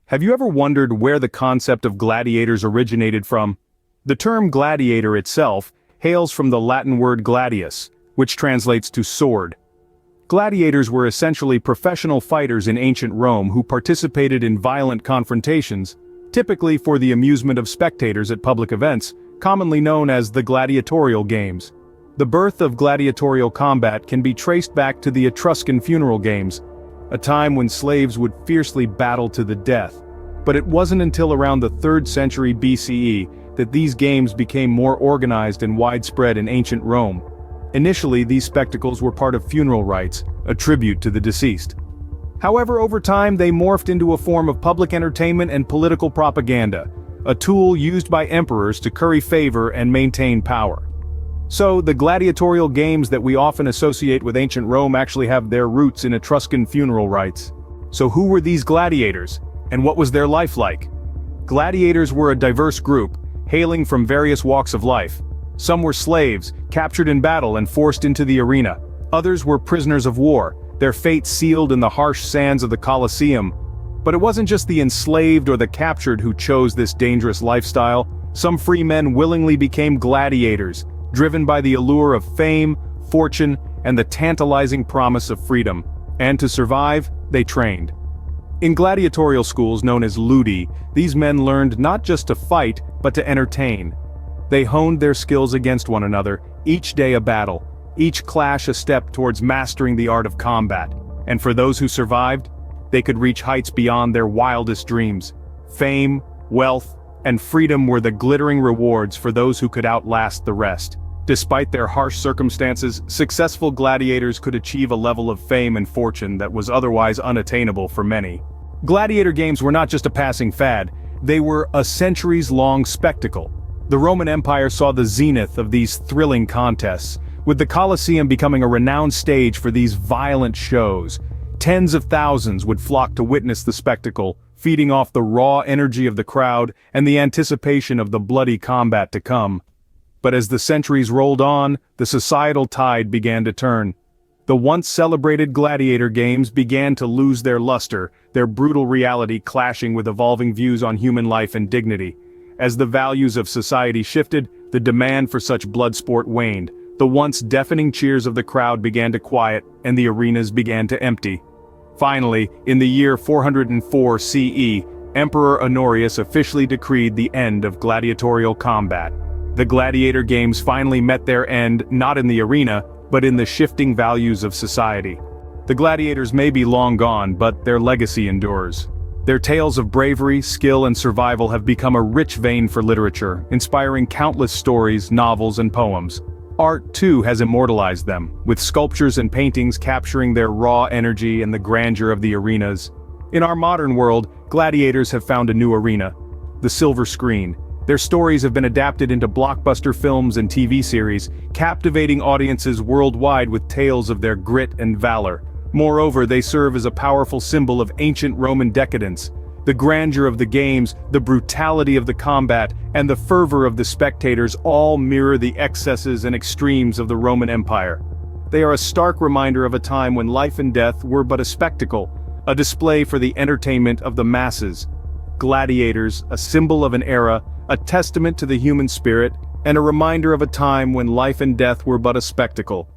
Have you ever wondered where the concept of gladiators originated from? The term gladiator itself hails from the Latin word gladius, which translates to sword. Gladiators were essentially professional fighters in ancient Rome who participated in violent confrontations, typically for the amusement of spectators at public events, commonly known as the gladiatorial games. The birth of gladiatorial combat can be traced back to the Etruscan funeral games, a time when slaves would fiercely battle to the death. But it wasn't until around the 3rd century BCE that these games became more organized and widespread in ancient Rome. Initially, these spectacles were part of funeral rites, a tribute to the deceased. However, over time they morphed into a form of public entertainment and political propaganda, a tool used by emperors to curry favor and maintain power. So, the gladiatorial games that we often associate with ancient Rome actually have their roots in Etruscan funeral rites. So who were these gladiators, and what was their life like? Gladiators were a diverse group, hailing from various walks of life. Some were slaves, captured in battle and forced into the arena. Others were prisoners of war, their fate sealed in the harsh sands of the Colosseum. But it wasn't just the enslaved or the captured who chose this dangerous lifestyle. Some free men willingly became gladiators, driven by the allure of fame, fortune, and the tantalizing promise of freedom. And to survive, they trained. In gladiatorial schools known as ludi, these men learned not just to fight, but to entertain. They honed their skills against one another, each day a battle, each clash a step towards mastering the art of combat. And for those who survived, they could reach heights beyond their wildest dreams. Fame, wealth, and freedom were the glittering rewards for those who could outlast the rest. Despite their harsh circumstances, successful gladiators could achieve a level of fame and fortune that was otherwise unattainable for many. Gladiator games were not just a passing fad, they were a centuries-long spectacle. The Roman Empire saw the zenith of these thrilling contests, with the Colosseum becoming a renowned stage for these violent shows. Tens of thousands would flock to witness the spectacle, feeding off the raw energy of the crowd and the anticipation of the bloody combat to come. But as the centuries rolled on, the societal tide began to turn. The once celebrated gladiator games began to lose their luster, their brutal reality clashing with evolving views on human life and dignity. As the values of society shifted, the demand for such blood sport waned. The once deafening cheers of the crowd began to quiet, and the arenas began to empty. Finally, in the year 404 CE, Emperor Honorius officially decreed the end of gladiatorial combat. The gladiator games finally met their end, not in the arena, but in the shifting values of society. The gladiators may be long gone, but their legacy endures. Their tales of bravery, skill, and survival have become a rich vein for literature, inspiring countless stories, novels, and poems. Art, too, has immortalized them, with sculptures and paintings capturing their raw energy and the grandeur of the arenas. In our modern world, gladiators have found a new arena: the silver screen. Their stories have been adapted into blockbuster films and TV series, captivating audiences worldwide with tales of their grit and valor. Moreover, they serve as a powerful symbol of ancient Roman decadence. The grandeur of the games, the brutality of the combat, and the fervor of the spectators all mirror the excesses and extremes of the Roman Empire. They are a stark reminder of a time when life and death were but a spectacle, a display for the entertainment of the masses. Gladiators, a symbol of an era, a testament to the human spirit, and a reminder of a time when life and death were but a spectacle.